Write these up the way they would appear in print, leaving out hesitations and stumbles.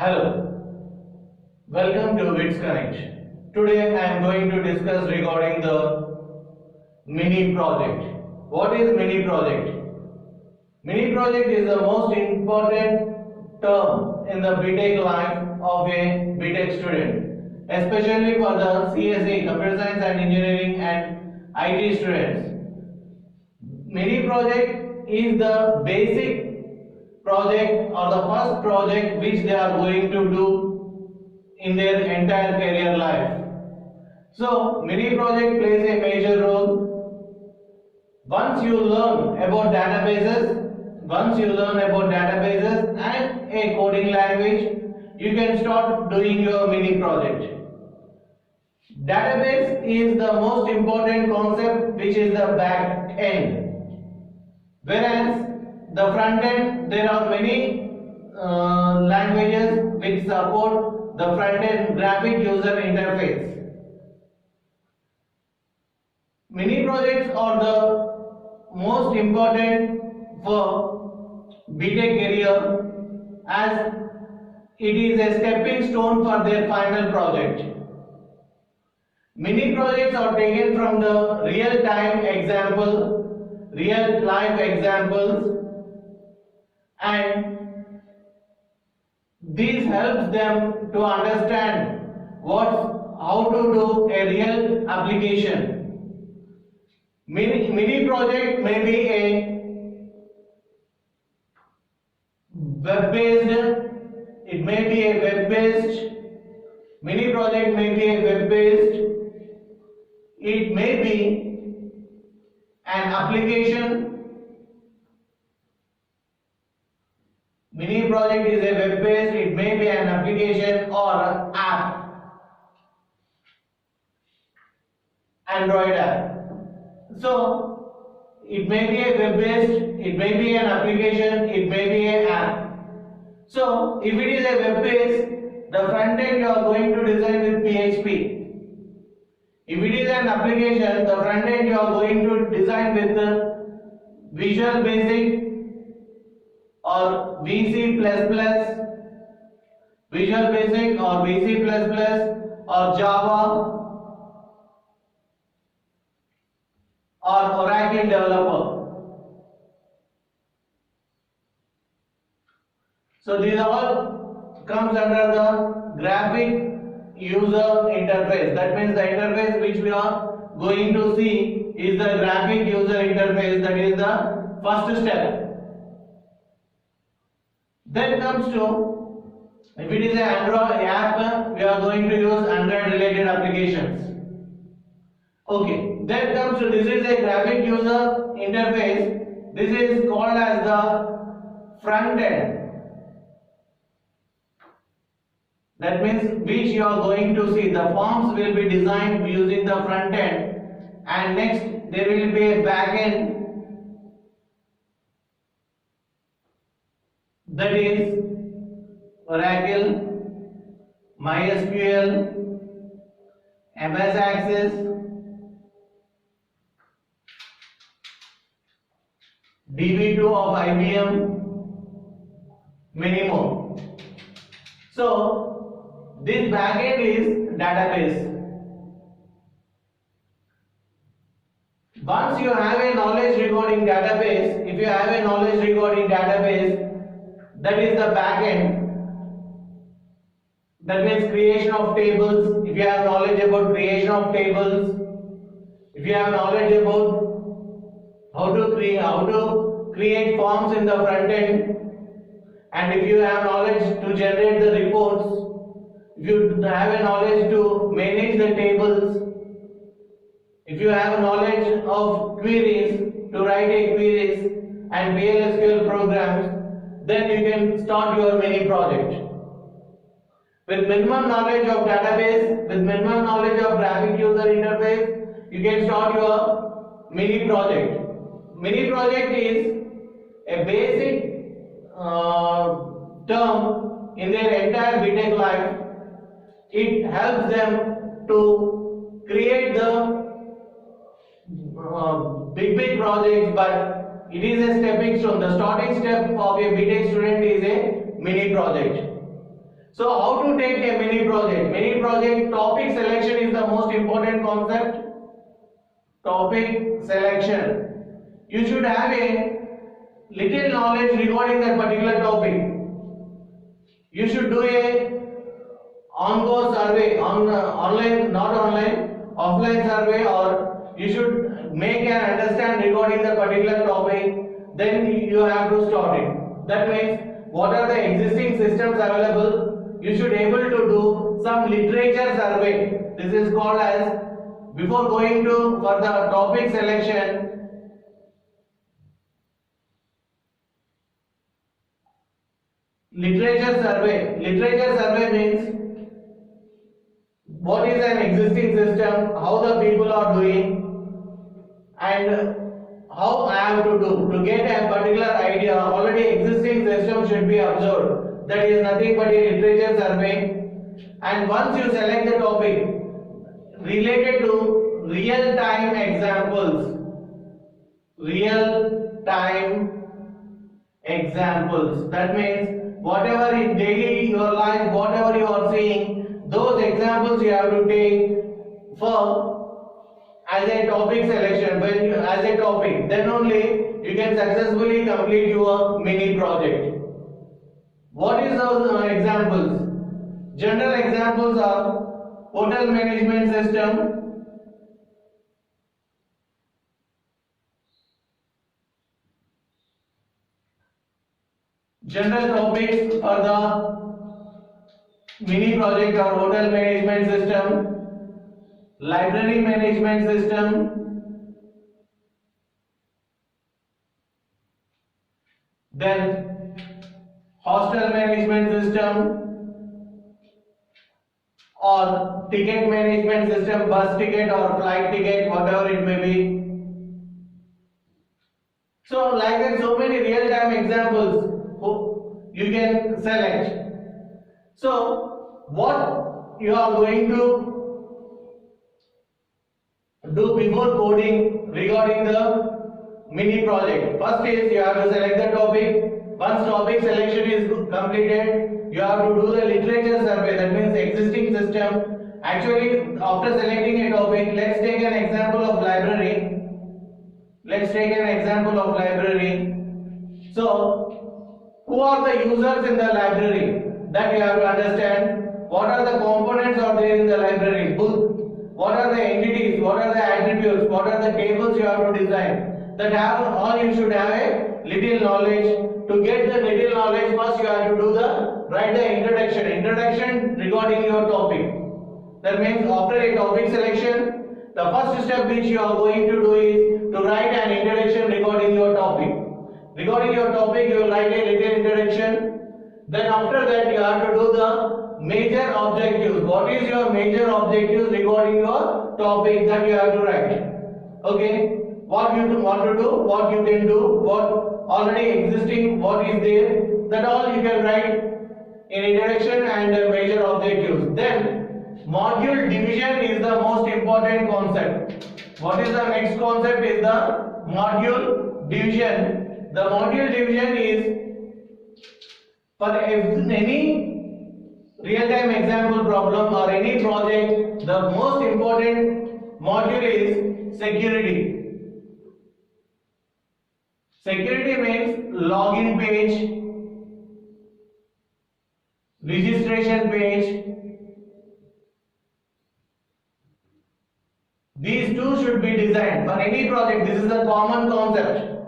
Hello, welcome to Wits Connect. Today I am going to discuss regarding the mini project. What is mini project? Mini project is the most important term in the BTech life of a BTech student, especially for the CSE, Computer Science and Engineering and IT students. Mini project is the basic project or the first project which they are going to do in their entire career life. So mini project plays a major role. Once you learn about databases and a coding language, you can start doing your mini project. Database is the most important concept, which is the back end. Whereas the front end, there are many languages which support the front end graphic user interface. Mini projects are the most important for BTech career, as it is a stepping stone for their final project. Mini projects are taken from the real life examples, and this helps them to understand how to do a real application. Mini project may be a web-based, it may be a web-based, mini project may be a web-based, it may be an application. Mini project is a web-based, it may be an application or app, Android app. So it may be a web-based, it may be an application, it may be an app. So if it is a web-based, the front end you are going to design with PHP. If it is an application, the front end you are going to design with Visual Basic or VC++, Visual Basic or VC++ or Java or Oracle Developer. So these all comes under the graphic user interface. That means the interface which we are going to see is the graphic user interface. That is the first step. Then comes to, if it is an Android app, we are going to use Android related applications. Okay, then comes to, this is a graphic user interface. This is called as the front end. That means which you are going to see. The forms will be designed using the front end, and next there will be a back end, that is Oracle, MySQL, MS Access, DB2 of IBM, many more. So this backend is database. Once you have a knowledge regarding database, if you have a knowledge regarding database, that is the backend. That means creation of tables. If you have knowledge about creation of tables, if you have knowledge about how to create forms in the front end, and if you have knowledge to generate the reports, if you have a knowledge to manage the tables, if you have knowledge of queries, to write a queries and PLSQL programs, then you can start your mini project. With minimum knowledge of database, with minimum knowledge of graphic user interface, you can start your mini project. Mini project is a basic term in their entire BTech life. It helps them to create the big projects, but it is a stepping stone. The starting step of a BTech student is a mini project. So how to take a mini project? Mini project topic selection is the most important concept. Topic selection. You should have a little knowledge regarding that particular topic. You should do a on-go survey, online, not online, offline survey, or you should make and understand regarding the particular topic. Then you have to start it. That means what are the existing systems available? You should able to do some literature survey. This is called as, before going to for the topic selection, literature survey. Literature survey means what is an existing system, how the people are doing, and how I have to do to get a particular idea. Already existing system should be observed. That is nothing but a literature survey. And once you select the topic related to real time examples, real time examples, that means whatever in daily your life, whatever you are seeing, those examples you have to take for as a topic selection. When you, as a topic, then only you can successfully complete your mini project. What is those examples? General examples are hotel management system, general topics for the mini project are hotel management system, library management system, then hostel management system, or ticket management system, bus ticket or flight ticket, whatever it may be. So like that, so many real-time examples you can select. So what you are going to do before coding regarding the mini project? First is you have to select the topic. Once topic selection is completed, you have to do the literature survey, that means existing system. Actually, after selecting a topic, let's take an example of library. Let's take an example of library. So, who are the users in the library? That you have to understand. What are the components are there in the library? Book. What are the entities? What are the attributes? What are the tables you have to design? That have all you should have a little knowledge. To get the little knowledge, first you have to do the write the introduction regarding your topic. That means after a topic selection, the first step which you are going to do is to write an introduction regarding your topic. Regarding your topic, you will write a little introduction. Then after that, you have to do the major objectives. What is your major objectives regarding your topic that you have to write? Okay. What you want to do, what you can do, what already existing, what is there, that all you can write in introduction and major objectives. Then module division is the most important concept. What is the next concept is the module division. The module division is for any real-time example problem or any project, the most important module is security. Security means login page, registration page. These two should be designed for any project. This is a common concept.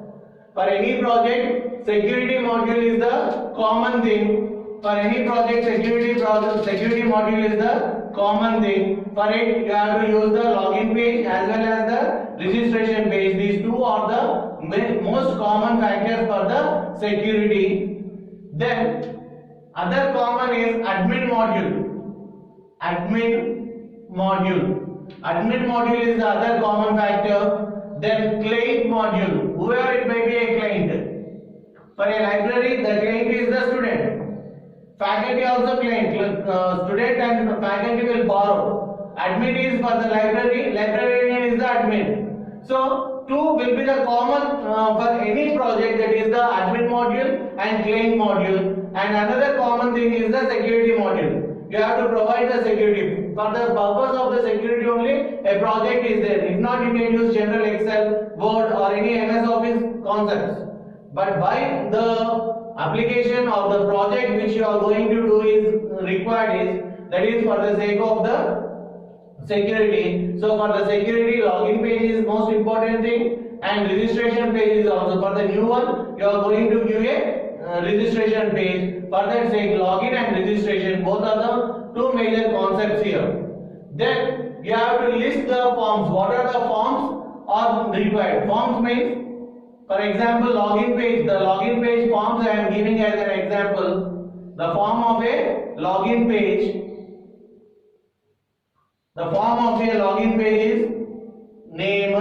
For any project, security module is the common thing. For any project, security module is the common thing. For it, you have to use the login page as well as the registration page. These two are the most common factors for the security. Then other common is admin module. Admin module is the other common factor. Then client module, whoever it may be a client. For a library, the client is the student. Faculty also client. Student and faculty will borrow. Admin is for the library. Librarian is the admin. So two will be the common for any project, that is the admin module and claim module, and another common thing is the security module. You have to provide the security. For the purpose of the security only, a project is there. If not, you can use general Excel, Word or any MS Office concepts. But by the application or the project which you are going to do is required is, that is for the sake of the security. So for the security, login page is most important thing, and registration page is also. For the new one, you are going to give a registration page. For that sake, login and registration, both are the two major concepts here. Then you have to list the forms. What are the forms are required? Forms means, for example, login page. The login page forms I am giving as an example. The form of a login page. The form of a login page is name,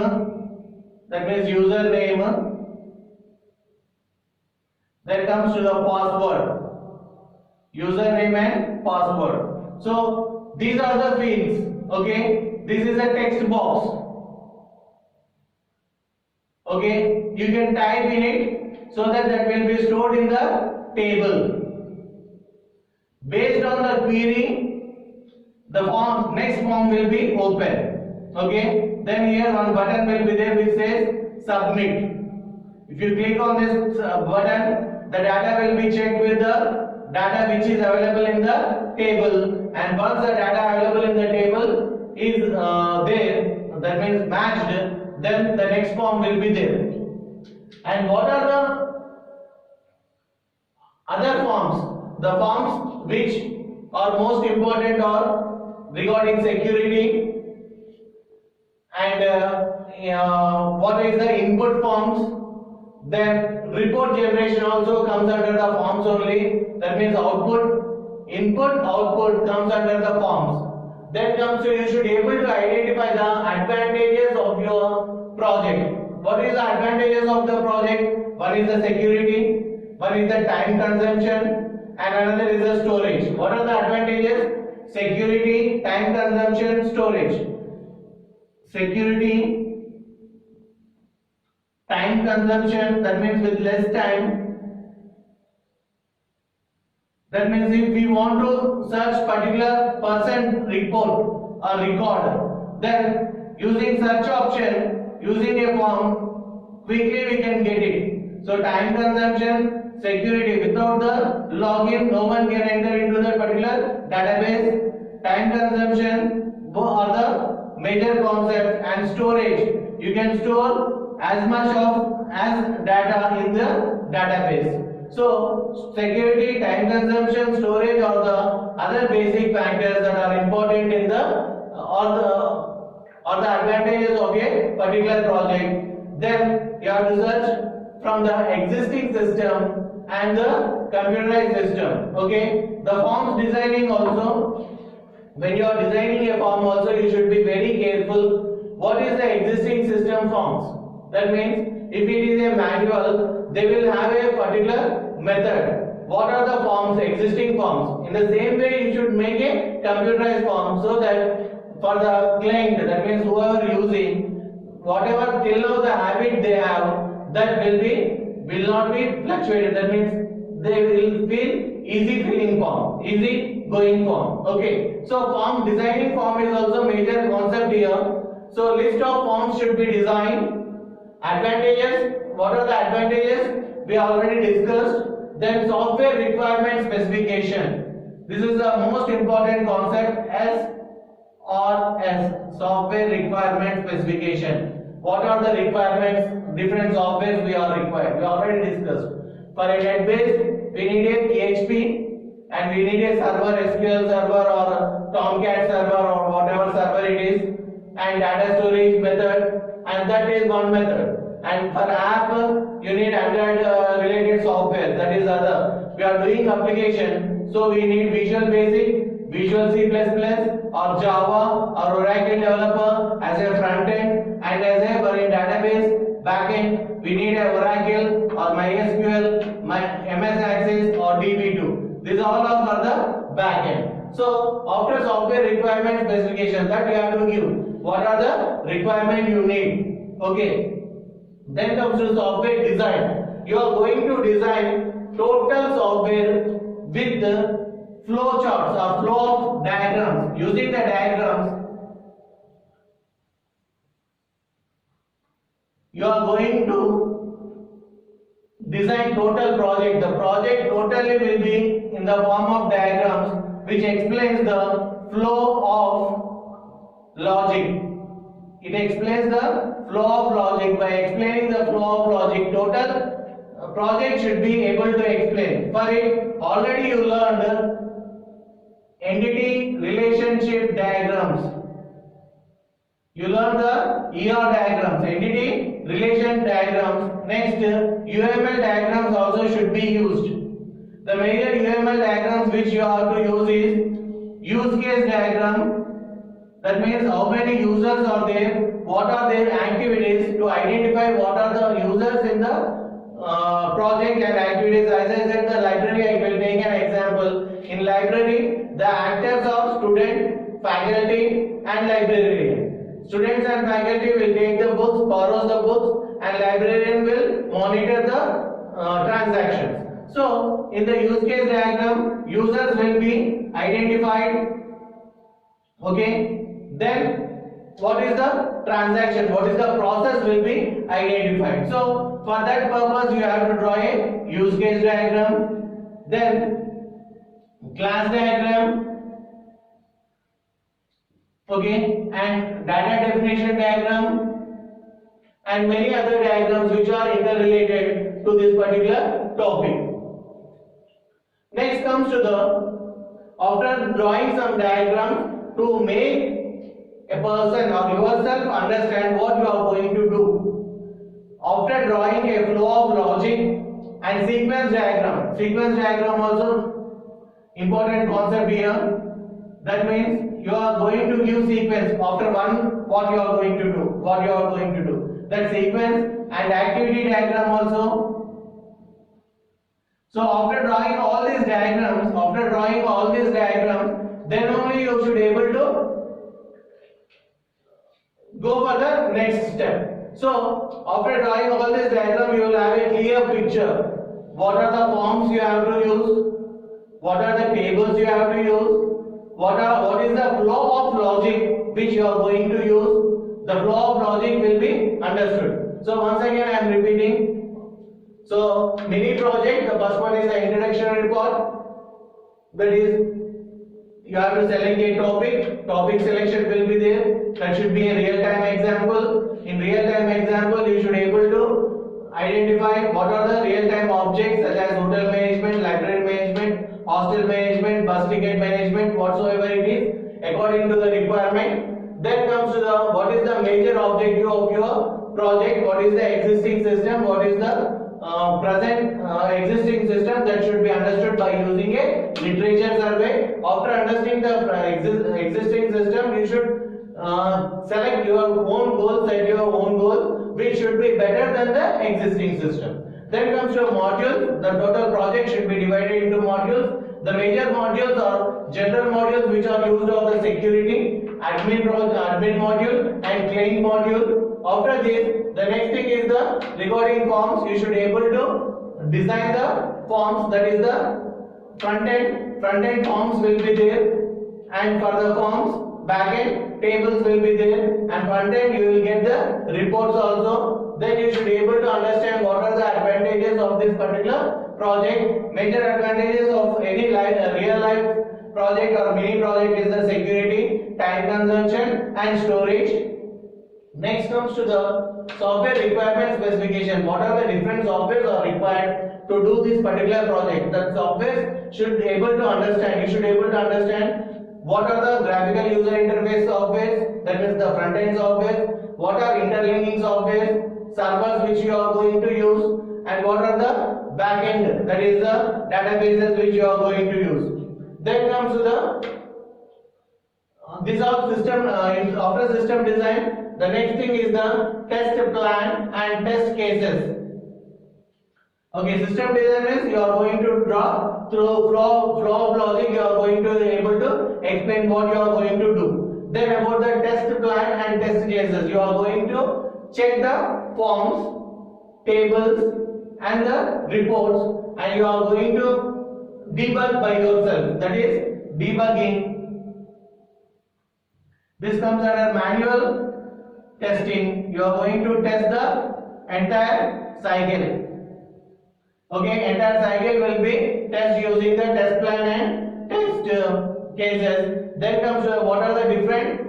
that means username. Then comes to the password. Username and password. So these are the fields. Okay, this is a text box. Okay, you can type in it so that will be stored in the table. Based on the query, the form, next form will be open. Okay, then here one button will be there which says submit. If you click on this button, the data will be checked with the data which is available in the table, and once the data available in the table is there, that means matched, then the next form will be there. And what are the other forms? The forms which are most important are regarding security, and what is the input forms. Then report generation also comes under the forms only. That means output, input, output comes under the forms. Then comes to, you should be able to identify the advantages of your project. What is the advantages of the project? One is the security, one is the time consumption, and another is the storage. What are the advantages? Security, time consumption, storage. Security, time consumption, that means with less time. That means if we want to search particular person report or record, then using search option, using a form, quickly we can get it. So time consumption, security, without the login, no one can enter into that particular database. Time consumption are the major concepts, and storage. You can store as much of as data in the database. So security, time consumption, storage are the other basic factors that are important in the or the advantages of a particular project. Then you have to search from the existing system and the computerized system. Okay, the forms designing also. When you are designing a form also, you should be very careful. What is the existing system forms? That means if it is a manual, they will have a particular method. What are the forms, existing forms? In the same way, you should make a computerized form, so that for the client, that means whoever using, whatever till now the habit they have, that will not be fluctuated. That means they will feel easy filling form, easy going form. Okay, so form designing form is also major concept here. So list of forms should be designed. Advantages, what are the advantages? We already discussed. Then software requirement specification. This is the most important concept, SRS, software requirement specification. What are the requirements? Different softwares we are required. We already discussed. For a net-based, we need a PHP, and we need a server, SQL server or Tomcat server or whatever server it is, and data storage method, and that is one method. And for app, you need Android related software, that is other. We are doing application, so we need Visual Basic, Visual C++, or Java or Oracle developer as a front end, and as a for a database backend, we need a Oracle or MySQL, MS Access or DB2. These all are for the backend. So after software requirement specification, that you have to give. What are the requirement you need? Okay. Then comes to software design. You are going to design total software with flow charts or flow of diagrams. Using the diagrams, you are going to design total project. The project totally will be in the form of diagrams which explains the flow of logic. It explains the flow of logic. By explaining the flow of logic, total project should be able to explain. For it, already you learned entity relationship diagrams. You learn the ER diagrams, entity relation diagrams. Next, UML diagrams also should be used. The major UML diagrams which you have to use is use case diagram. That means how many users are there, what are their activities, to identify what are the users in the project and activities. As I said, the library, I will take an example. In library, the actors are student, faculty and librarian. Students and faculty will take the books, borrow the books, and librarian will monitor the transactions. So, in the use case diagram, users will be identified. Okay. Then, what is the transaction? What is the process will be identified. So, for that purpose, you have to draw a use case diagram. Then, class diagram. Okay, and data definition diagram, and many other diagrams which are interrelated to this particular topic. Next comes to the, after drawing some diagrams, to make a person or yourself understand what you are going to do. After drawing a flow of logic and sequence diagram also important concept here. That means you are going to give sequence after one, what you are going to do, that sequence and activity diagram also. So after drawing all these diagrams, then only you should able to go for the next step. So after drawing all this diagram, you will have a clear picture. What are the forms you have to use? What are the tables you have to use? What is the flow of logic which you are going to use? The flow of logic will be understood. So once again I am repeating. So mini project, the first one is the introduction report. That is, you have to select a topic selection will be there. That should be a real-time example. In real-time example, you should able to identify what are the real-time objects such as hotel management, library management, hostel management, bus ticket management, whatsoever it is, according to the requirement. Then comes to the, what is the major objective of your project, what is the existing system, what is the present existing system, that should be understood by using a literature survey. After understanding the existing system, you should select your own goal, set your own goal, which should be better than the existing system. Then comes your modules. The total project should be divided into modules. The major modules are general modules which are used on the security, admin module and claim module. After this, the next thing is the recording forms. You should able to design the forms, that is the front end forms will be there, and for the forms back end tables will be there, and front end you will get the reports also. Then you should able to understand what are the advantages of this particular project. Major advantages of any real life project or mini project is the security, time consumption and storage. Next comes to the software requirement specification. What are the different softwares are required to do this particular project? That software should be able to understand. You should be able to understand what are the graphical user interface softwares, that is the front end software, what are interlinking softwares, servers which you are going to use, and what are the back end, that is the databases which you are going to use. Then comes to the this all system after system design. The next thing is the test plan and test cases. Okay, system design means you are going to draw through flow of logic. You are going to be able to explain what you are going to do. Then about the test plan and test cases, you are going to check the forms, tables and the reports, and you are going to debug by yourself. That is debugging. This comes under manual testing. You are going to test the entire cycle. Okay, entire cycle will be test using the test plan and test cases. Then comes what are the different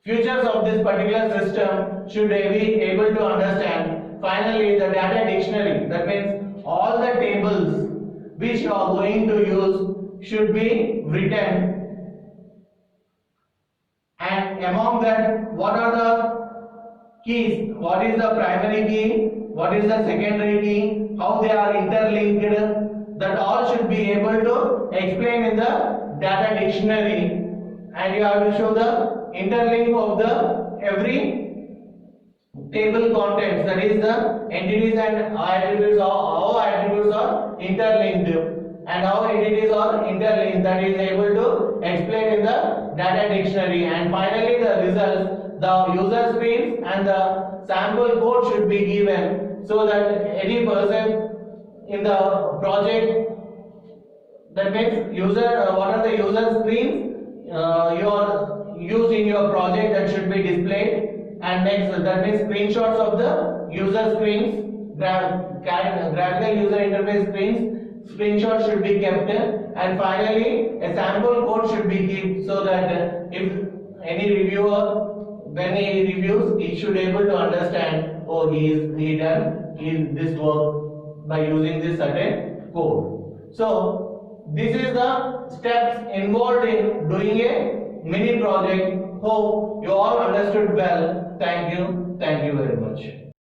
features of this particular system should they be able to understand. Finally, the data dictionary. That means all the tables which you are going to use should be written. And among that, what are the keys? What is the primary key? What is the secondary key? How they are interlinked? That all should be able to explain in the data dictionary. And you have to show the interlink of the every table contents. That is the entities and attributes. How attributes are interlinked and how entities are interlinked. That is able to explain in the data dictionary. And finally, the results, the user screens and the sample code should be given so that any person in the project, that means user, what are the user screens your use in your project that should be displayed. And next, that means screenshots of the user screens, graphical user interface screens, screenshots should be kept. And finally, a sample code should be kept so that if any reviewer, when he reviews, he should able to understand, oh, he done this work by using this certain code. So this is the steps involved in doing a mini project. Hope you all understood well. Thank you very much.